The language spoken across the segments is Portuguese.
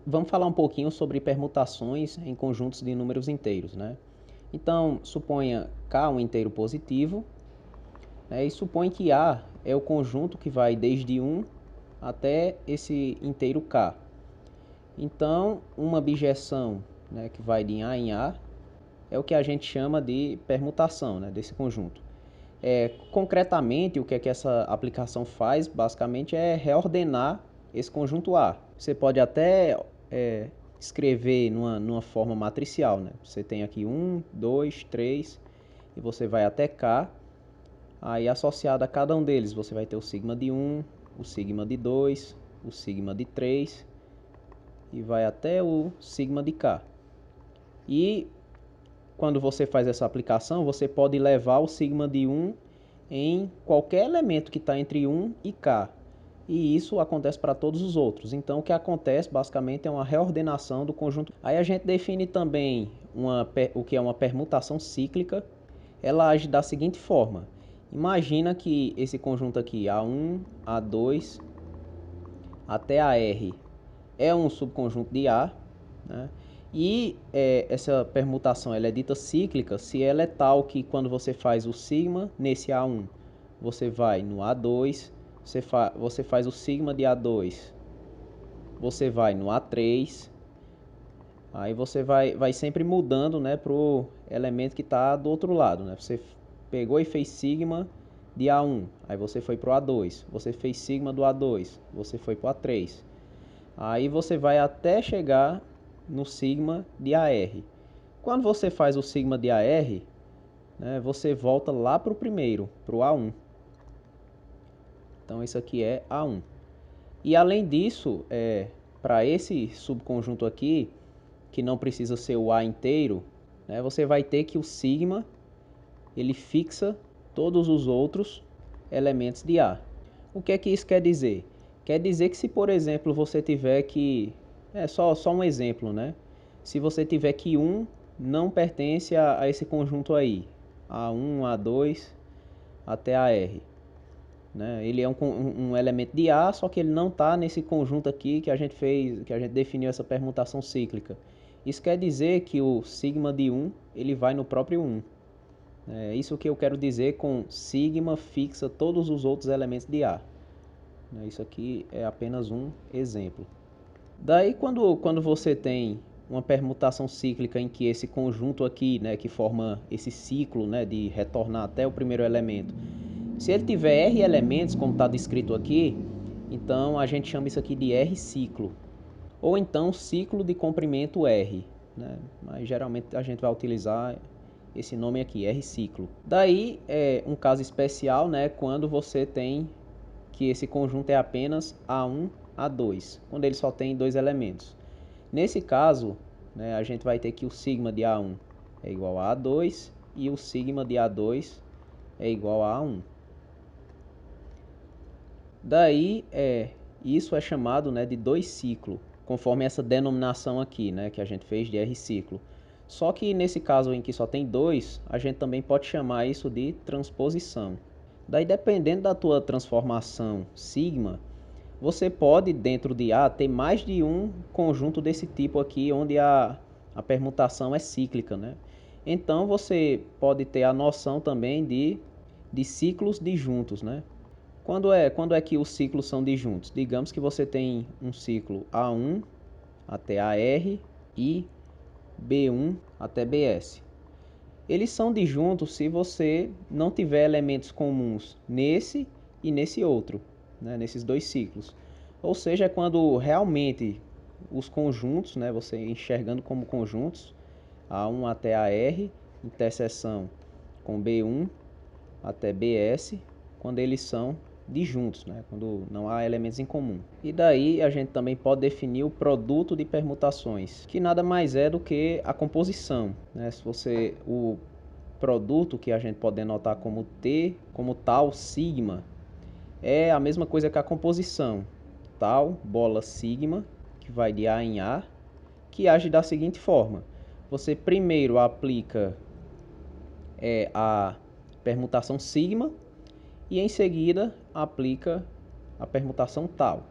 Vamos falar um pouquinho sobre permutações em conjuntos de números inteiros, né? Então, suponha K um inteiro positivo, né? E supõe que A é o conjunto que vai desde 1 até esse inteiro K. Então, uma bijeção, né, que vai de A em A é o que a gente chama de permutação, né, desse conjunto. Concretamente, o que é que essa aplicação faz, basicamente, é reordenar esse conjunto A. Você pode até escrever numa forma matricial, né? Você tem aqui 1, 2, 3, e você vai até K. Aí, associado a cada um deles, você vai ter o sigma de 1, o sigma de 2, o sigma de 3, e vai até o sigma de K. E quando você faz essa aplicação, você pode levar o sigma de 1 em qualquer elemento que está entre 1 e K. E isso acontece para todos os outros. Então, o que acontece basicamente é uma reordenação do conjunto. Aí a gente define também o que é uma permutação cíclica. Ela age da seguinte forma. Imagina que esse conjunto aqui, A1, A2 até AR, é um subconjunto de A, né? E essa permutação ela é dita cíclica se ela é tal que quando você faz o sigma nesse A1, você vai no A2, você faz o sigma de A2, você vai no A3, aí você vai sempre mudando, né, para o elemento que está do outro lado, né? Você pegou e fez sigma de A1, aí você foi para o A2, você fez sigma do A2, você foi para o A3. Aí você vai até chegar no sigma de AR. Quando você faz o sigma de AR, né, você volta lá para o primeiro, para o A1. Então isso aqui é A1. E além disso, para esse subconjunto aqui, que não precisa ser o A inteiro, né, você vai ter que o sigma ele fixa todos os outros elementos de A. O que é que isso quer dizer? Quer dizer que se, por exemplo, você tiver que... só um exemplo, né? Se você tiver que 1 não pertence a esse conjunto aí, A1, A2 até AR. Né? Ele é um elemento de A, só que ele não está nesse conjunto aqui que a gente fez, que a gente definiu essa permutação cíclica. Isso quer dizer que o sigma de 1 ele vai no próprio 1. É isso que eu quero dizer com sigma fixa todos os outros elementos de A. Isso aqui é apenas um exemplo. Daí, quando você tem uma permutação cíclica em que esse conjunto aqui, né, que forma esse ciclo, né, de retornar até o primeiro elemento, se ele tiver R elementos, como está descrito aqui, então a gente chama isso aqui de R ciclo. Ou então ciclo de comprimento R. Né? Mas geralmente a gente vai utilizar esse nome aqui, R ciclo. Daí é um caso especial, né, quando você tem que esse conjunto é apenas A1, A2, quando ele só tem dois elementos. Nesse caso, né, a gente vai ter que o sigma de A1 é igual a A2 e o sigma de A2 é igual a A1. Daí, isso é chamado, né, de 2 ciclo, conforme essa denominação aqui, né, que a gente fez de R ciclo. Só que nesse caso em que só tem 2, a gente também pode chamar isso de transposição. Daí, dependendo da tua transformação sigma, você pode, dentro de A, ter mais de um conjunto desse tipo aqui, onde a permutação é cíclica, né? Então, você pode ter a noção também de ciclos disjuntos, né? Quando é que os ciclos são disjuntos? Digamos que você tem um ciclo A1 até AR e B1 até BS. Eles são disjuntos se você não tiver elementos comuns nesse e nesse outro, né, nesses dois ciclos. Ou seja, é quando realmente os conjuntos, né, você enxergando como conjuntos, A1 até AR, interseção com B1 até BS, quando eles são disjuntos, né, quando não há elementos em comum. E daí a gente também pode definir o produto de permutações, que nada mais é do que a composição, né? Se você o produto que a gente pode denotar como T, como tal sigma, é a mesma coisa que a composição, tal bola sigma, que vai de A em A, que age da seguinte forma: você primeiro aplica a permutação sigma e em seguida aplica a permutação tal.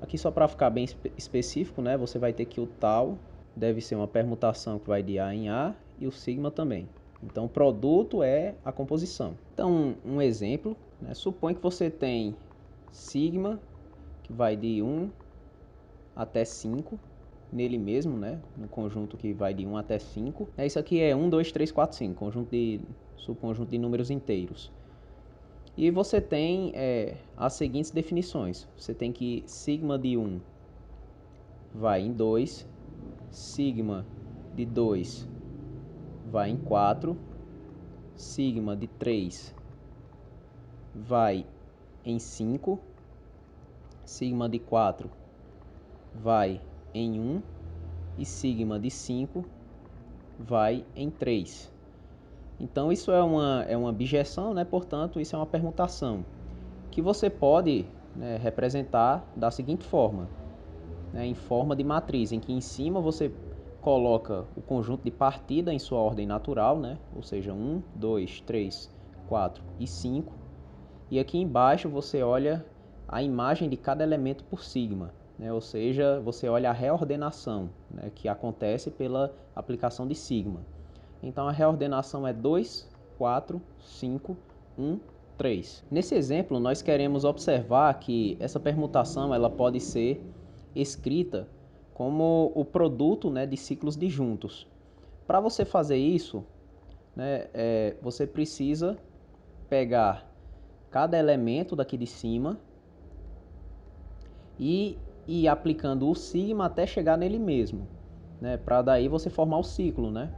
Aqui só para ficar bem específico, né, você vai ter que o tal deve ser uma permutação que vai de A em A e o sigma também. Então, o produto é a composição. Então, um exemplo, né, supõe que você tem sigma, que vai de 1 até 5, nele mesmo, né, no conjunto que vai de 1 até 5. Isso aqui é 1, 2, 3, 4, 5, subconjunto de números inteiros. E você tem as seguintes definições. Você tem que sigma de 1 vai em 2, sigma de 2 vai em 4, sigma de 3 vai em 5, sigma de 4 vai em 1 e sigma de 5 vai em 3. Então isso é uma bijeção, né? Portanto, isso é uma permutação que você pode, né, representar da seguinte forma, né, em forma de matriz, em que em cima você coloca o conjunto de partida em sua ordem natural, né? Ou seja, 1, 2, 3, 4 e 5. E aqui embaixo você olha a imagem de cada elemento por sigma, né? Ou seja, você olha a reordenação, né, que acontece pela aplicação de sigma. Então a reordenação é 2, 4, 5, 1, 3. Nesse exemplo, nós queremos observar que essa permutação ela pode ser escrita como o produto, né, de ciclos disjuntos. Para você fazer isso, né, você precisa pegar cada elemento daqui de cima e ir aplicando o sigma até chegar nele mesmo, né, para daí você formar o ciclo, né?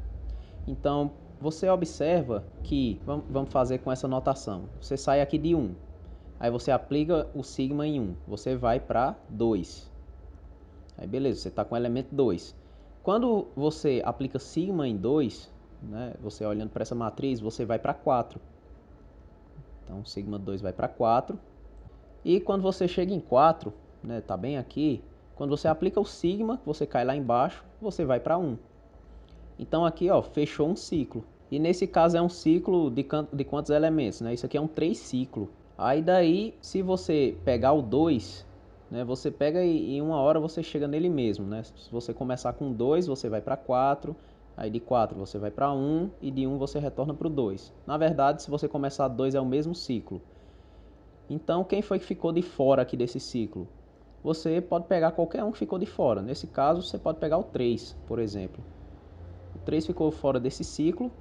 Então, você observa que, vamos fazer com essa notação, você sai aqui de 1, aí você aplica o sigma em 1, você vai para 2. Aí beleza, você está com o elemento 2. Quando você aplica sigma em 2, né, você olhando para essa matriz, você vai para 4. Então, sigma 2 vai para 4. E quando você chega em 4, né, tá bem aqui, quando você aplica o sigma, você cai lá embaixo, você vai para 1. Então aqui, ó, fechou um ciclo. E nesse caso é um ciclo de quantos elementos, né? Isso aqui é um 3 ciclo. Aí daí, se você pegar o 2, né, você pega e em uma hora você chega nele mesmo, né? Se você começar com 2, você vai para 4, aí de 4 você vai para 1 e de 1 você retorna para o 2. Na verdade, se você começar 2 é o mesmo ciclo. Então, quem foi que ficou de fora aqui desse ciclo? Você pode pegar qualquer um que ficou de fora. Nesse caso, você pode pegar o 3, por exemplo. O 3 ficou fora desse ciclo,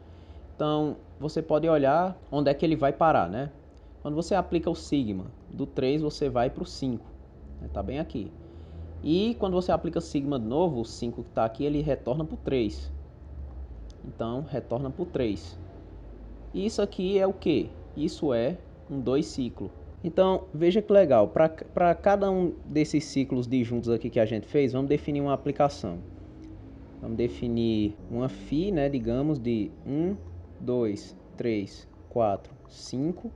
então você pode olhar onde é que ele vai parar, né? Quando você aplica o sigma do 3, você vai para o 5, está bem aqui. E quando você aplica sigma de novo, o 5 que está aqui, ele retorna para o 3. Então, retorna para o 3. E isso aqui é o que? Isso é um 2 ciclo. Então, veja que legal, para cada um desses ciclos disjuntos aqui que a gente fez, vamos definir uma aplicação. Vamos definir uma φ, né, digamos, de 1, 2, 3, 4, 5,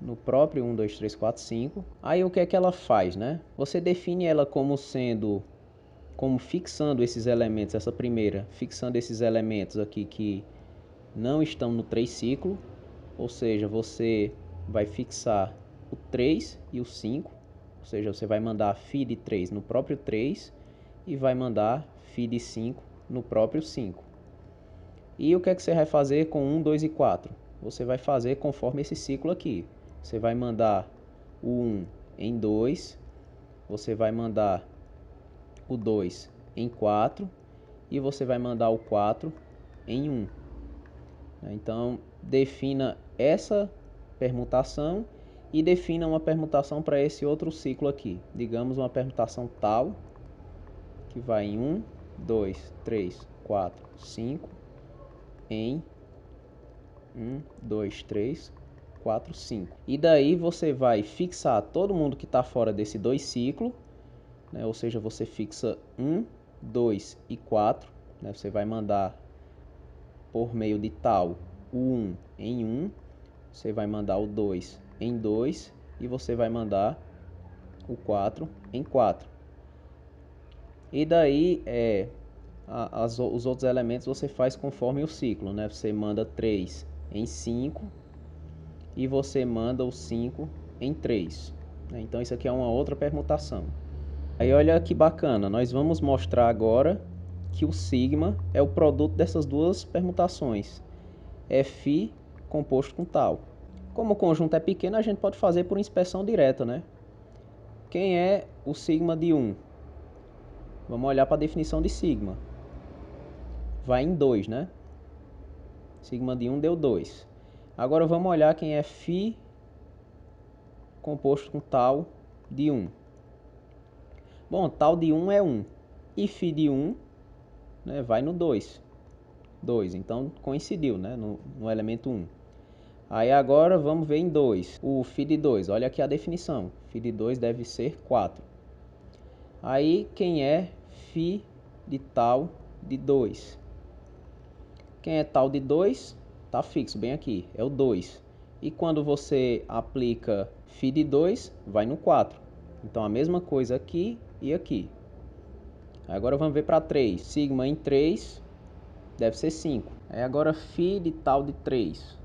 no próprio 1, 2, 3, 4, 5. Aí o que é que ela faz, né? Você define ela como sendo, como fixando esses elementos, essa primeira, fixando esses elementos aqui que não estão no 3 ciclo, ou seja, você vai fixar o 3 e o 5, ou seja, você vai mandar φ de 3 no próprio 3 e vai mandar φ de 5 no próprio 5. E o que é que você vai fazer com 1, 2 e 4? Você vai fazer conforme esse ciclo aqui. Você vai mandar o 1 em 2, você vai mandar o 2 em 4 e você vai mandar o 4 em 1. Então, defina essa permutação e defina uma permutação para esse outro ciclo aqui. Digamos uma permutação tal, que vai em 1, 2, 3, 4, 5, em 1, 2, 3, 4, 5. E daí você vai fixar todo mundo que está fora desse 2 ciclo, né? Ou seja, você fixa 1, 2 e 4. Né? Você vai mandar por meio de tal o 1 em 1, você vai mandar o 2 em 2 e você vai mandar o 4 em 4. E daí os outros elementos você faz conforme o ciclo, né? Você manda 3 em 5 e você manda o 5 em 3. Então isso aqui é uma outra permutação. Aí olha que bacana, nós vamos mostrar agora que o sigma é o produto dessas duas permutações, Φ composto com tal. Como o conjunto é pequeno, a gente pode fazer por inspeção direta, né? Quem é o sigma de 1? Vamos olhar para a definição de sigma. Vai em 2, né? Sigma de 1 deu 2. Agora vamos olhar quem é Φ composto com tal de 1. Bom, tal de 1 é 1. E Φ de 1, né, vai no 2. 2, então coincidiu, né, no elemento 1. Aí agora vamos ver em 2. O Φ de 2, olha aqui a definição. Φ de 2 deve ser 4. Aí quem é Φ de tal de 2? Quem é tal de 2? Está fixo, bem aqui, é o 2. E quando você aplica Φ de 2, vai no 4. Então a mesma coisa aqui e aqui. Agora vamos ver para 3. Sigma em 3 deve ser 5. Aí agora Φ de tal de 3.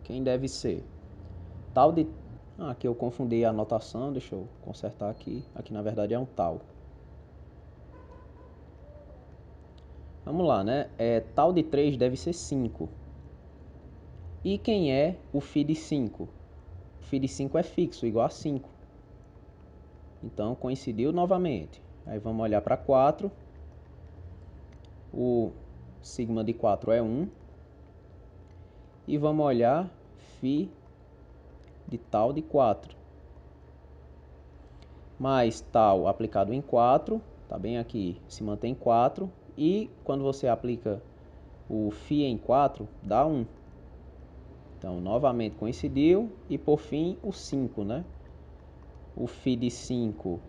Quem deve ser? Tal de... aqui eu confundi a anotação, deixa eu consertar aqui. Aqui na verdade é um tal. Vamos lá, né? Tal de 3 deve ser 5. E quem é o Φ de 5? O Φ de 5 é fixo, igual a 5. Então coincidiu novamente. Aí vamos olhar para 4. O sigma de 4 é 1. E vamos olhar Φ de tal de 4. Mais tal aplicado em 4, tá bem aqui, se mantém 4. E quando você aplica o Φ em 4, dá 1. Então, novamente coincidiu. E por fim, o 5, né? O Φ de 5,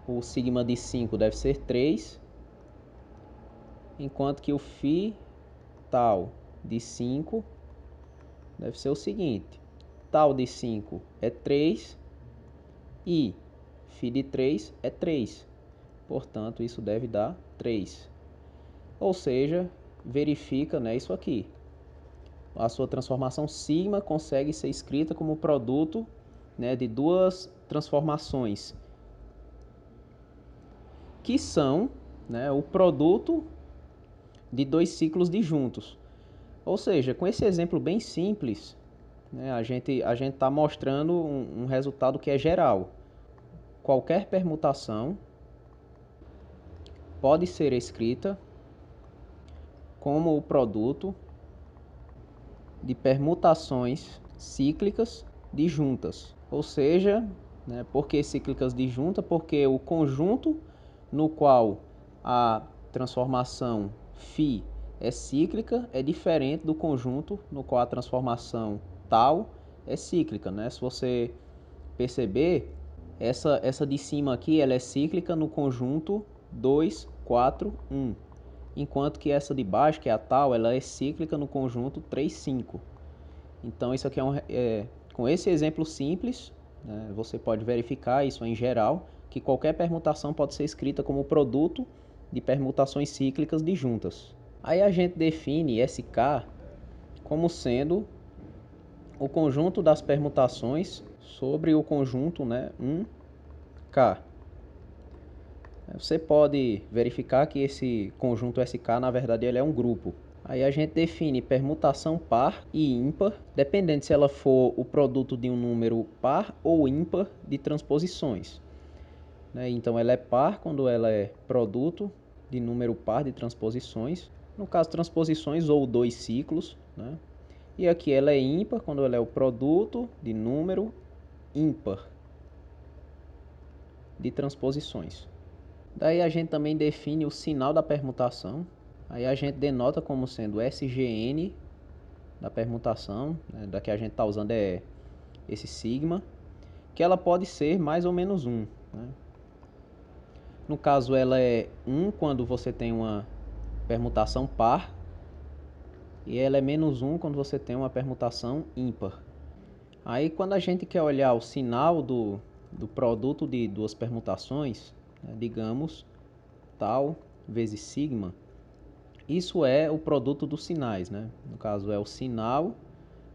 o sigma de 5 deve ser 3. Enquanto que o Φ tal de 5 deve ser o seguinte. Tal de 5 é 3 e Φ de 3 é 3. Portanto, isso deve dar 3. Ou seja, verifica, né, isso aqui. A sua transformação sigma consegue ser escrita como produto, né, de duas transformações que são, né, o produto de dois ciclos disjuntos. Ou seja, com esse exemplo bem simples, né, a gente está mostrando um resultado que é geral. Qualquer permutação pode ser escrita como o produto de permutações cíclicas disjuntas. Ou seja, né, por que cíclicas disjuntas? Porque o conjunto no qual a transformação φ é cíclica é diferente do conjunto no qual a transformação tal é cíclica, né? Se você perceber, essa de cima aqui ela é cíclica no conjunto 2, 4, 1. Enquanto que essa de baixo, que é a tal, ela é cíclica no conjunto 3, 5. Então isso aqui com esse exemplo simples, né, você pode verificar isso em geral, que qualquer permutação pode ser escrita como produto de permutações cíclicas disjuntas. Aí a gente define SK como sendo o conjunto das permutações sobre o conjunto, né, 1K. Você pode verificar que esse conjunto SK, na verdade, ele é um grupo. Aí a gente define permutação par e ímpar, dependendo se ela for o produto de um número par ou ímpar de transposições. Então ela é par quando ela é produto de número par de transposições, no caso transposições ou dois ciclos, né? E aqui ela é ímpar quando ela é o produto de número ímpar de transposições. Daí a gente também define o sinal da permutação. Aí a gente denota como sendo SGN da permutação, né, da que a gente está usando é esse sigma, que ela pode ser mais ou menos 1. Né? No caso, ela é 1 quando você tem uma permutação par, e ela é menos 1 quando você tem uma permutação ímpar. Aí, quando a gente quer olhar o sinal do produto de duas permutações, né, digamos, tal vezes sigma, isso é o produto dos sinais, né? No caso, é o sinal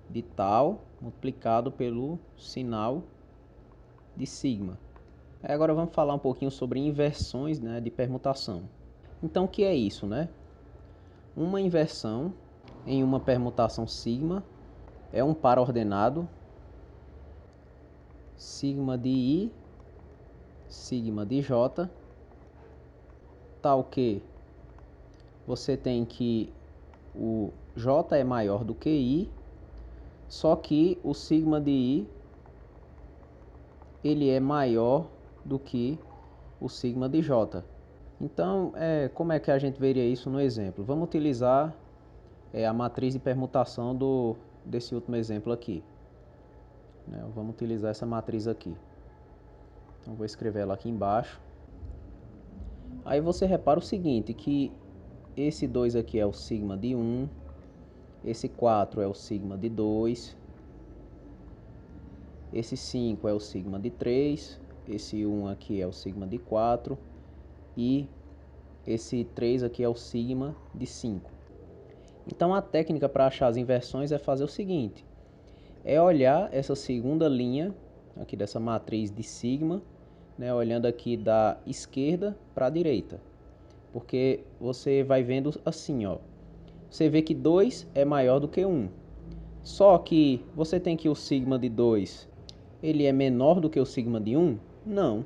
de tal multiplicado pelo sinal de sigma. Agora vamos falar um pouquinho sobre inversões, né, de permutação. Então, o que é isso, né? Uma inversão em uma permutação sigma é um par ordenado sigma de I, sigma de J, tal que você tem que o J é maior do que I, só que o sigma de I ele é maior do que o sigma de J. Então, como é que a gente veria isso no exemplo? Vamos utilizar a matriz de permutação desse último exemplo aqui. Vamos utilizar essa matriz aqui. Então, vou escrever ela aqui embaixo. Aí você repara o seguinte, que esse 2 aqui é o sigma de 1, esse 4 é o sigma de 2, esse 5 é o sigma de 3, esse 1 aqui é o sigma de 4 e esse 3 aqui é o sigma de 5. Então a técnica para achar as inversões é fazer o seguinte, é olhar essa segunda linha aqui dessa matriz de sigma, né, olhando aqui da esquerda para a direita, porque você vai vendo assim, ó, você vê que 2 é maior do que 1, só que você tem que o sigma de 2 ele é menor do que o sigma de 1? Não.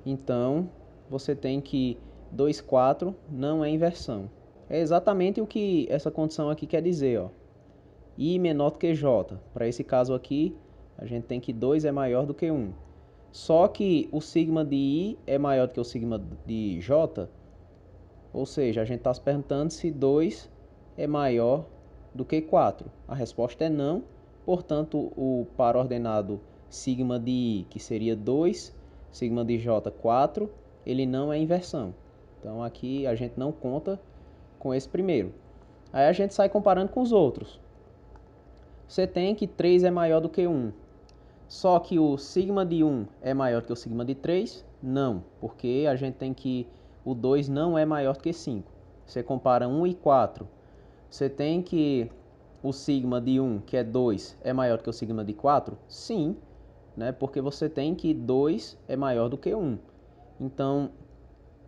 Então, você tem que 2, 4 não é inversão. É exatamente o que essa condição aqui quer dizer, ó. I menor do que J. Para esse caso aqui, a gente tem que 2 é maior do que 1. Só que o sigma de I é maior do que o sigma de J, ou seja, a gente está se perguntando se 2 é maior do que 4. A resposta é não, portanto, o par ordenado sigma de I, que seria 2, sigma de J, 4, ele não é inversão. Então aqui a gente não conta com esse primeiro. Aí a gente sai comparando com os outros. Você tem que 3 é maior do que 1. Só que o sigma de 1 é maior que o sigma de 3? Não, porque a gente tem que o 2 não é maior que 5. Você compara 1 e 4. Você tem que o sigma de 1, que é 2, é maior que o sigma de 4? Sim, né? Porque você tem que 2 é maior do que 1. Então,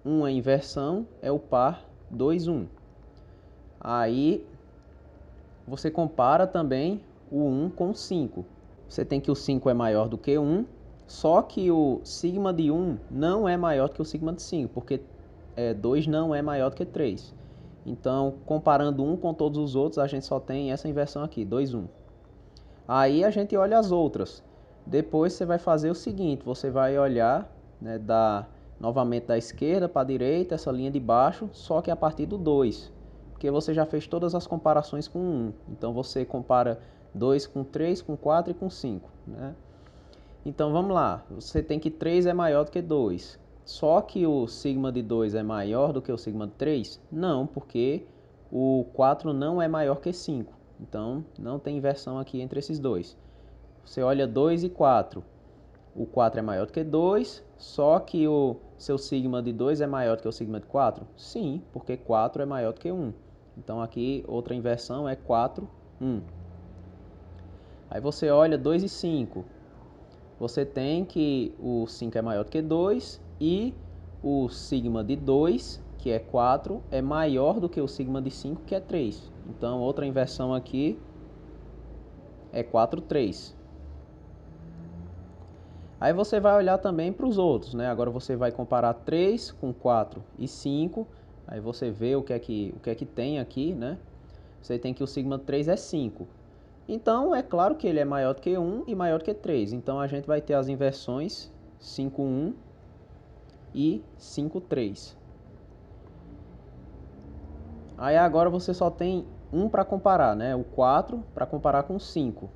uma inversão é o par 2, 1. Aí, você compara também o 1 com o 5. Você tem que o 5 é maior do que 1, só que o sigma de 1 não é maior que o sigma de 5, porque 2 não é maior do que 3. Então, comparando um com todos os outros, a gente só tem essa inversão aqui, 2, 1. Aí a gente olha as outras. Depois você vai fazer o seguinte, você vai olhar, né, novamente da esquerda para a direita, essa linha de baixo, só que a partir do 2. Porque você já fez todas as comparações com 1. Então você compara 2 com 3, com 4 e com 5. Né? Então vamos lá, você tem que 3 é maior do que 2. Só que o sigma de 2 é maior do que o sigma de 3? Não, porque o 4 não é maior que 5. Então não tem inversão aqui entre esses dois. Você olha 2 e 4. O 4 é maior do que 2, só que o seu sigma de 2 é maior do que o sigma de 4? Sim, porque 4 é maior do que 1. Então aqui outra inversão é 4, 1. Aí você olha 2 e 5. Você tem que o 5 é maior do que 2 e o sigma de 2, que é 4, é maior do que o sigma de 5, que é 3. Então, outra inversão aqui é 4, 3. Aí você vai olhar também para os outros, né? Agora você vai comparar 3 com 4 e 5. Aí você vê o que é que tem aqui, né? Você tem que o sigma de 3 é 5. Então, é claro que ele é maior do que 1 e maior do que 3. Então, a gente vai ter as inversões 5, 1 e 5, 3. Aí agora você só tem 1 para comparar, né? O 4 para comparar com o 5.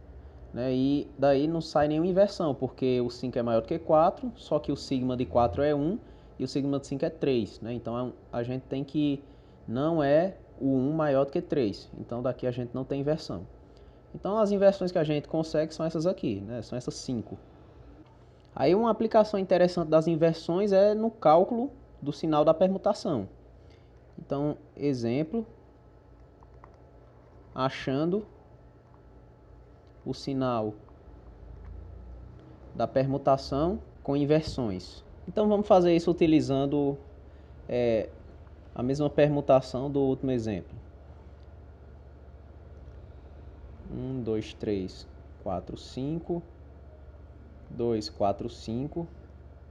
Né? E daí não sai nenhuma inversão, porque o 5 é maior do que 4, só que o sigma de 4 é 1 e o sigma de 5 é 3. Né? Então, a gente tem que não é o 1 maior do que 3. Então, daqui a gente não tem inversão. Então, as inversões que a gente consegue são essas aqui, né? São essas 5. Aí, uma aplicação interessante das inversões é no cálculo do sinal da permutação. Então, exemplo, achando o sinal da permutação com inversões. Então vamos fazer isso utilizando a mesma permutação do último exemplo. 1, 2, 3, 4, 5, 2, 4, 5,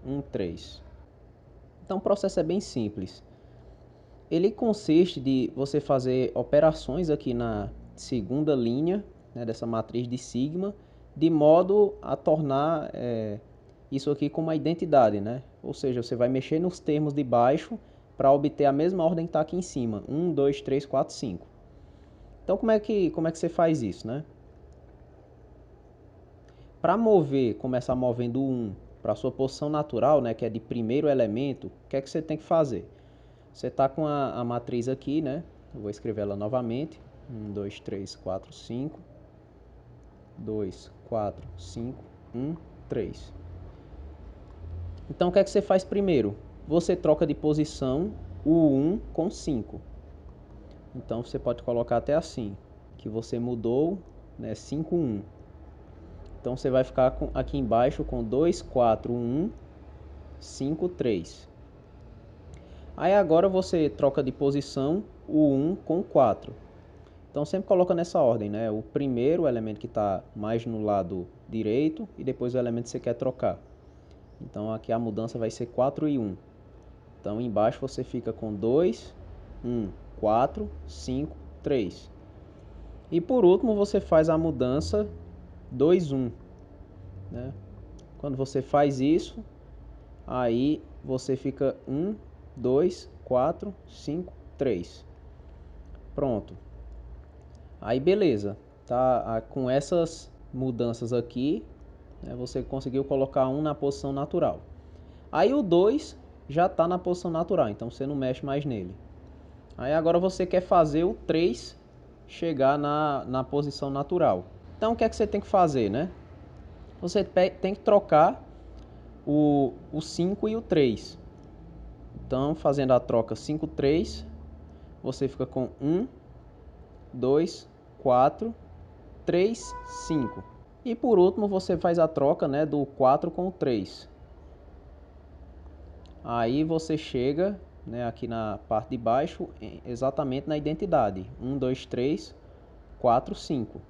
1, 3. Então o processo é bem simples. Ele consiste de você fazer operações aqui na segunda linha, né, dessa matriz de sigma, de modo a tornar isso aqui como uma identidade, né? Ou seja, você vai mexer nos termos de baixo para obter a mesma ordem que está aqui em cima. 1, 2, 3, 4, 5. Então como é que você faz isso, né? Para mover, começar movendo o 1 para a sua posição natural, né, que é de primeiro elemento, o que é que você tem que fazer? Você está com a matriz aqui, né? Eu vou escrever ela novamente. 1, 2, 3, 4, 5. 2, 4, 5, 1, 3. Então o que é que você faz primeiro? Você troca de posição o 1 com 5. Então você pode colocar até assim, que você mudou, né, 5, 1. Então você vai ficar aqui embaixo com 2, 4, 1, 5, 3. Aí agora você troca de posição o 1 com 4. Então sempre coloca nessa ordem, né? O primeiro elemento que está mais no lado direito e depois o elemento que você quer trocar. Então aqui a mudança vai ser 4 e 1. Então embaixo você fica com 2, 1, 4, 5, 3. E por último você faz a mudança 2, 1. Né? Quando você faz isso, aí você fica 1, 2, 4, 5, 3. Pronto. Aí beleza, tá? Com essas mudanças aqui, né, você conseguiu colocar 1 na posição natural. Aí o 2 já está na posição natural, então você não mexe mais nele. Aí agora você quer fazer o 3 chegar na posição natural. Então o que é que você tem que fazer, né? Você tem que trocar o 5 e o 3. Então fazendo a troca 5, 3, você fica com 1, 2, 4, 3, 5. E por último você faz a troca, né, do 4 com o 3. Aí você chega, né, aqui na parte de baixo exatamente na identidade. 1, 2, 3, 4, 5.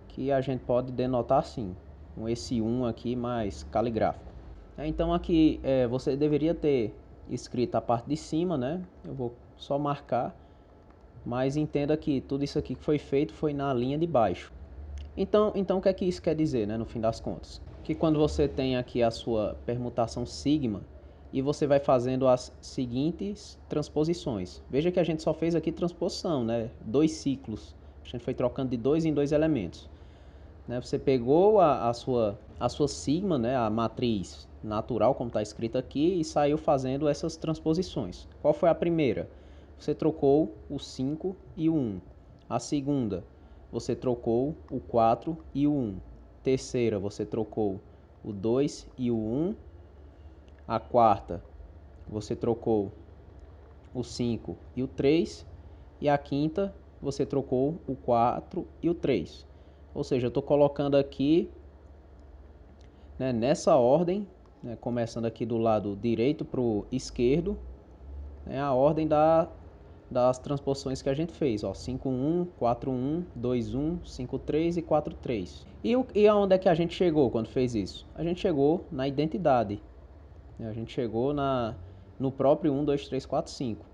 Que a gente pode denotar assim, com esse 1 aqui mais caligráfico. Então aqui você deveria ter escrito a parte de cima, né? Eu vou só marcar. Mas entenda que tudo isso aqui que foi feito foi na linha de baixo. Então o que é que isso quer dizer, né, no fim das contas? Que quando você tem aqui a sua permutação sigma e você vai fazendo as seguintes transposições. Veja que a gente só fez aqui transposição, né? 2 ciclos. A gente foi trocando de 2 em 2 elementos. Né? Você pegou a sua sigma, né, a matriz natural, como está escrito aqui, e saiu fazendo essas transposições. Qual foi a primeira? Você trocou o 5 e o 1. A segunda, você trocou o 4 e o 1. Terceira, você trocou o 2 e o 1. A quarta, você trocou o 5 e o 3. E a quinta, você trocou o 4 e o 3. Ou seja, eu estou colocando aqui, né, nessa ordem, né, começando aqui do lado direito para o esquerdo, né, a ordem das transposições que a gente fez, ó, 5-1, 4-1, 2-1, 5-3 e 4-3. E aonde é que a gente chegou quando fez isso? A gente chegou na identidade. A gente chegou no próprio 1, 2, 3, 4, 5.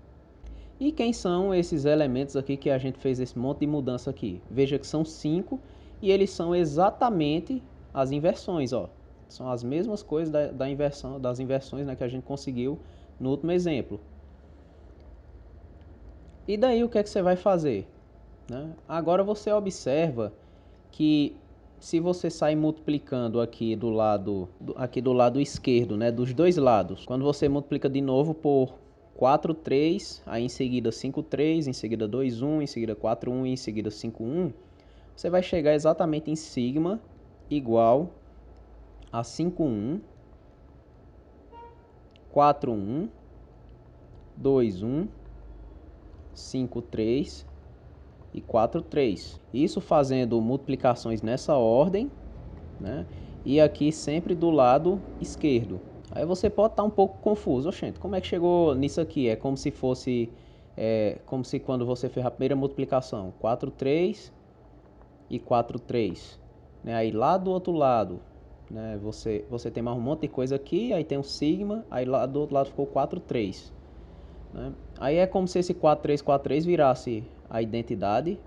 E quem são esses elementos aqui que a gente fez esse monte de mudança aqui? Veja que são 5 e eles são exatamente as inversões, ó. São as mesmas coisas das inversões, né, que a gente conseguiu no último exemplo. E daí o que é que você vai fazer? Né? Agora você observa que se você sai multiplicando aqui do lado esquerdo, né, dos dois lados, quando você multiplica de novo por 4, 3, aí em seguida 5, 3, em seguida 2, 1, em seguida 4, 1 e em seguida 5, 1, você vai chegar exatamente em sigma igual a 5, 1, 4, 1, 2, 1, 5, 3 e 4, 3. Isso fazendo multiplicações nessa ordem, né? E aqui sempre do lado esquerdo. Aí você pode estar um pouco confuso. Oxente, como é que chegou nisso aqui? É como se fosse, como se quando você fez a primeira multiplicação, 4 3 e 4 3. Né? Aí lá do outro lado, né, você tem mais um monte de coisa aqui, aí tem um sigma, aí lá do outro lado ficou 4 3. Né? Aí é como se esse 4 3 virasse a identidade.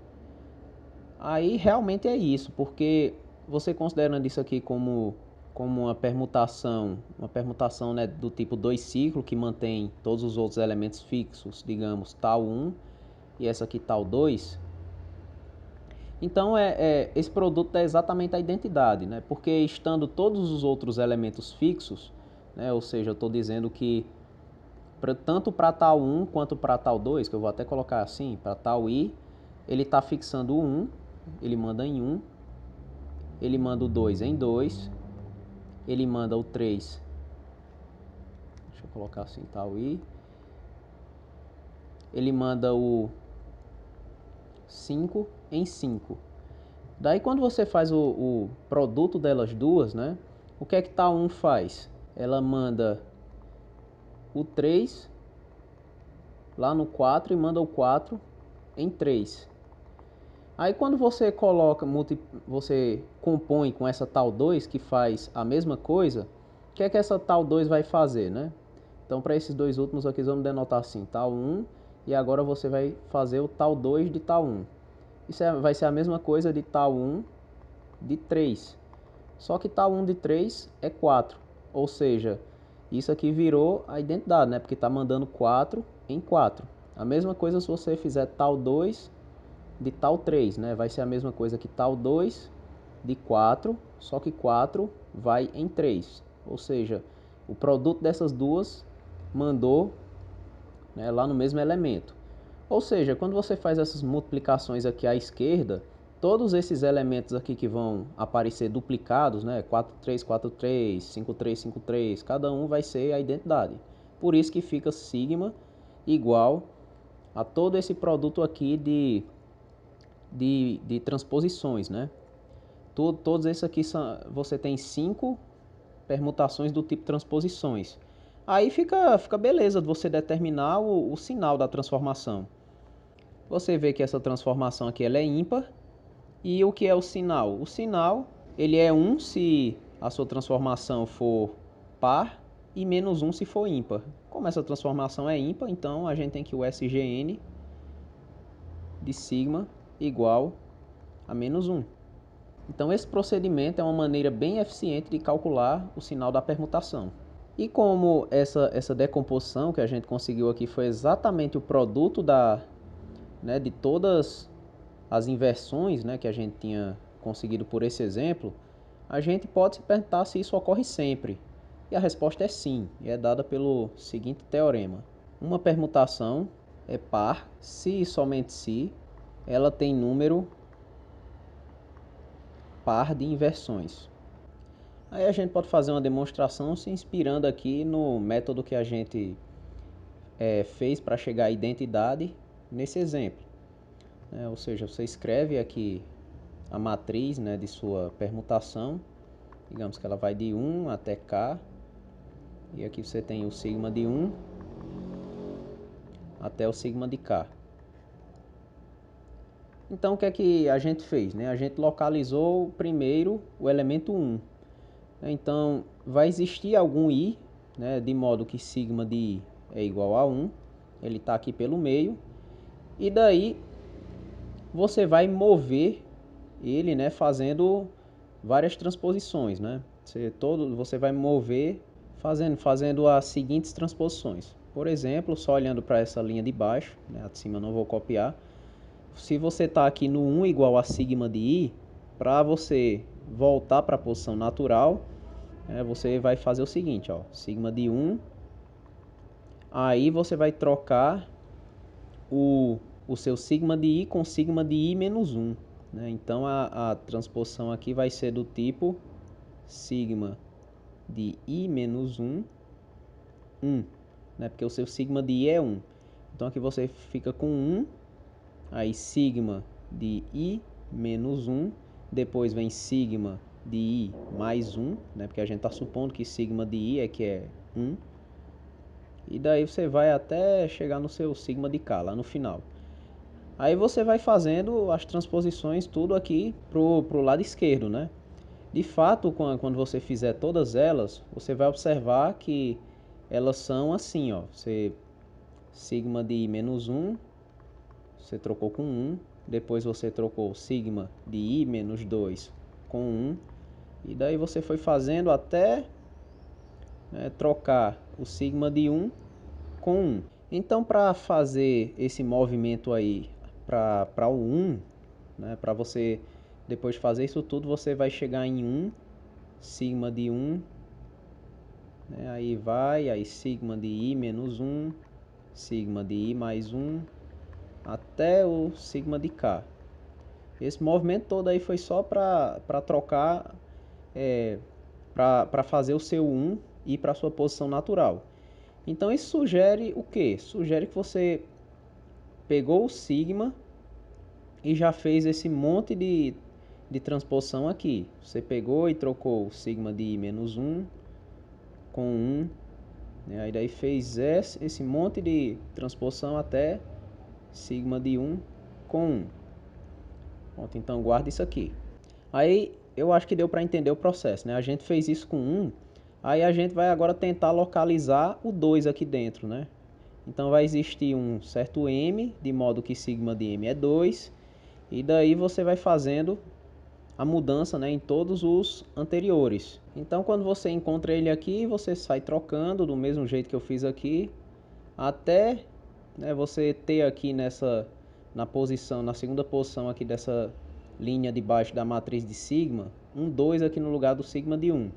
Aí realmente é isso, porque você considerando isso aqui como uma permutação, né, do tipo 2 ciclo, que mantém todos os outros elementos fixos, digamos, tal 1 e essa aqui tal 2. Então esse produto é exatamente a identidade, né? Porque estando todos os outros elementos fixos, né, ou seja, eu estou dizendo que tanto para tal 1 quanto para tal 2, que eu vou até colocar assim, para tal i, ele está fixando o 1, ele manda em 1, ele manda o 2 em 2, ele manda o 3, deixa eu colocar assim, tal i, ele manda o 5 em 5. Daí quando você faz o produto delas duas, né, o que é que tal 1 faz? Ela manda o 3 lá no 4 e manda o 4 em 3. Aí quando você coloca, você compõe com essa tal 2 que faz a mesma coisa, o que é que essa tal 2 vai fazer, né? Então para esses dois últimos aqui vamos denotar assim, tal 1 e agora você vai fazer o tal 2 de tal 1. Isso vai ser a mesma coisa de tal 1 de 3. Só que tal 1 de 3 é 4. Ou seja, isso aqui virou a identidade, né? Porque está mandando 4 em 4. A mesma coisa se você fizer tal 2 de tal 3, né? Vai ser a mesma coisa que tal 2 de 4, só que 4 vai em 3. Ou seja, o produto dessas duas mandou, né, lá no mesmo elemento. Ou seja, quando você faz essas multiplicações aqui à esquerda, todos esses elementos aqui que vão aparecer duplicados, né, 4 3 4 3, 5 3 5 3, cada um vai ser a identidade. Por isso que fica sigma igual a todo esse produto aqui de transposições, né? Todos esses aqui você tem 5 permutações do tipo transposições. Aí fica beleza de você determinar o sinal da transformação. Você vê que essa transformação aqui ela é ímpar. E o que é o sinal? O sinal ele é 1 se a sua transformação for par e menos 1 se for ímpar. Como essa transformação é ímpar, então a gente tem que o SGN de sigma igual a menos 1. Então esse procedimento é uma maneira bem eficiente de calcular o sinal da permutação. E como essa decomposição que a gente conseguiu aqui foi exatamente o produto né, de todas as inversões, né, que a gente tinha conseguido por esse exemplo, a gente pode se perguntar se isso ocorre sempre. E a resposta é sim, e é dada pelo seguinte teorema. Uma permutação é par se e somente se ela tem número par de inversões. Aí a gente pode fazer uma demonstração se inspirando aqui no método que a gente fez para chegar à identidade nesse exemplo. Ou seja, você escreve aqui a matriz, né, de sua permutação, digamos que ela vai de 1 até k, e aqui você tem o sigma de 1 até o sigma de k. Então o que é que a gente fez? Né? A gente localizou primeiro o elemento 1. Então vai existir algum i, né, de modo que sigma de i é igual a 1, ele está aqui pelo meio, e daí você vai mover ele, né, fazendo várias transposições, né? Você vai mover fazendo as seguintes transposições. Por exemplo, só olhando para essa linha de baixo, né, a de cima eu não vou copiar. Se você está aqui no 1 igual a sigma de i, para você voltar para a posição natural, você vai fazer o seguinte, ó, sigma de 1, aí você vai trocar o seu sigma de i com sigma de i menos 1. Né? Então a transposição aqui vai ser do tipo sigma de i menos 1, 1. Né? Porque o seu sigma de i é 1. Então aqui você fica com 1, aí sigma de i menos 1, depois vem sigma de I mais 1, né? Porque a gente está supondo que sigma de I que é 1. E daí você vai até chegar no seu sigma de K, lá no final. Aí você vai fazendo as transposições tudo aqui pro lado esquerdo, né? De fato, quando você fizer todas elas, você vai observar que elas são assim, ó. Você sigma de I menos 1, você trocou com 1. Depois você trocou sigma de I menos 2 com 1. E daí você foi fazendo até, né, trocar o sigma de 1 com 1. Então, para fazer esse movimento aí para o 1, né, para você depois fazer isso tudo, você vai chegar em 1, sigma de 1, né, aí sigma de I menos 1, sigma de I mais 1, até o sigma de K. Esse movimento todo aí foi só para trocar, para fazer o seu 1 ir para a sua posição natural. Então isso sugere o quê? Sugere que você pegou o sigma e já fez esse monte de transposição aqui. Você pegou e trocou o sigma de I menos 1 com 1, né? Aí daí fez esse monte de transposição até sigma de 1 com 1. Pronto, então guarda isso aqui. Aí eu acho que deu para entender o processo, né? A gente fez isso com 1, aí a gente vai agora tentar localizar o 2 aqui dentro, né? Então vai existir um certo M, de modo que sigma de M é 2, e daí você vai fazendo a mudança, né, em todos os anteriores. Então quando você encontra ele aqui, você sai trocando do mesmo jeito que eu fiz aqui, até, né, você ter aqui na segunda posição aqui dessa linha de baixo da matriz de sigma, um 2 aqui no lugar do sigma de 1.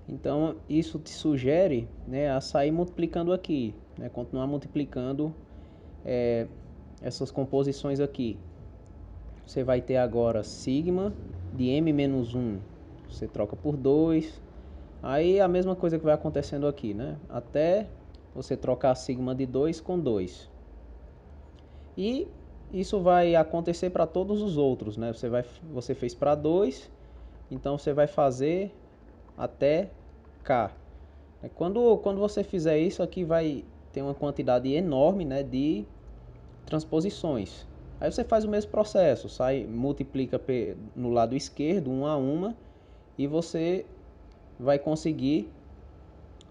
Então isso te sugere, né, a sair multiplicando aqui, né, continuar multiplicando essas composições aqui. Você vai ter agora sigma de m menos 1, você troca por 2. Aí a mesma coisa que vai acontecendo aqui, né? Até você trocar sigma de 2 com 2. E isso vai acontecer para todos os outros, né? Você fez para 2, então você vai fazer até K. Quando você fizer isso aqui, vai ter uma quantidade enorme, né, de transposições. Aí você faz o mesmo processo, multiplica no lado esquerdo, uma a uma, e você vai conseguir,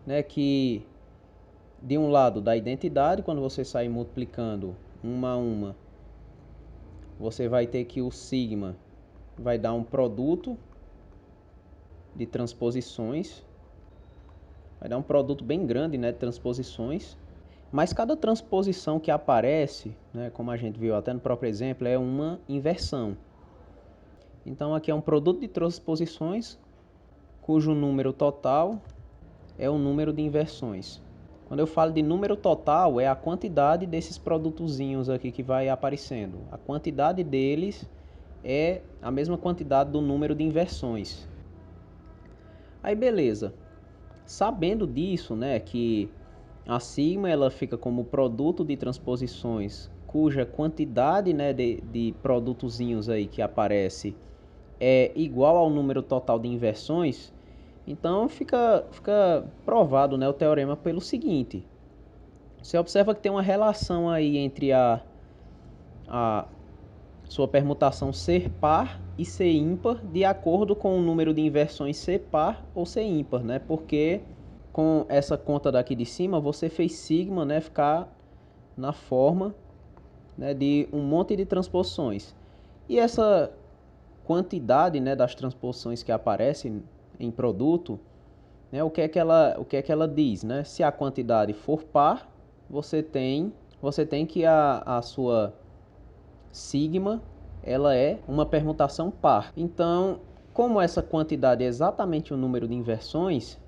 né, que de um lado da identidade, quando você sair multiplicando uma a uma, você vai ter que o sigma vai dar um produto de transposições, vai dar um produto bem grande, né, de transposições. Mas cada transposição que aparece, né, como a gente viu até no próprio exemplo, é uma inversão. Então aqui é um produto de transposições cujo número total é o número de inversões. Quando eu falo de número total, é a quantidade desses produtozinhos aqui que vai aparecendo. A quantidade deles é a mesma quantidade do número de inversões. Aí beleza. Sabendo disso, né, que a sigma ela fica como produto de transposições cuja quantidade, né, de produtozinhos aí que aparece é igual ao número total de inversões, então fica provado, né, o teorema pelo seguinte. Você observa que tem uma relação aí entre a sua permutação ser par e ser ímpar de acordo com o número de inversões ser par ou ser ímpar, né? Porque com essa conta daqui de cima, você fez sigma, né, ficar na forma, né, de um monte de transposições. E essa quantidade, né, das transposições que aparecem em produto, né, o que é que ela diz, né? Se a quantidade for par, você tem que a sua sigma ela é uma permutação par. Então, como essa quantidade é exatamente o número de inversões,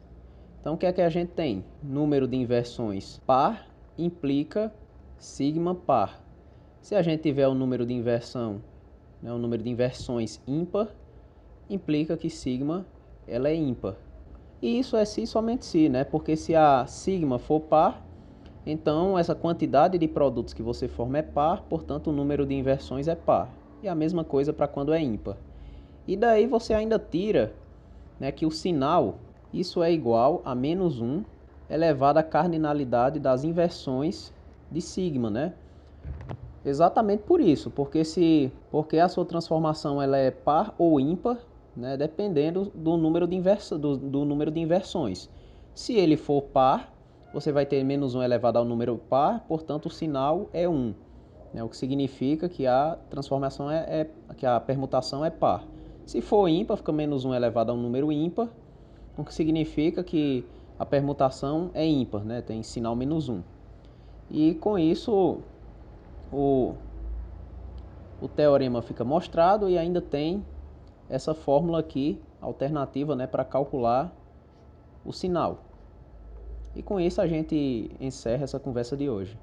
então o que é que a gente tem? Número de inversões par implica sigma par. Se a gente tiver o número de inversão, né, o número de inversões ímpar, implica que sigma ela é ímpar. E isso é si somente si, né? Porque se a sigma for par, então essa quantidade de produtos que você forma é par, portanto o número de inversões é par. E a mesma coisa para quando é ímpar. E daí você ainda tira né, que o sinal, isso é igual a menos 1 elevado à cardinalidade das inversões de sigma, né? Exatamente por isso, porque a sua transformação ela é par ou ímpar, né, dependendo do número do número de inversões. Se ele for par, você vai ter menos 1 elevado ao número par, portanto o sinal é 1, né, o que significa que a transformação que a permutação é par. Se for ímpar, fica menos 1 elevado ao número ímpar, o que significa que a permutação é ímpar, né, tem sinal menos 1. E com isso o, o teorema fica mostrado e ainda tem essa fórmula aqui, alternativa, né, para calcular o sinal. E com isso a gente encerra essa conversa de hoje.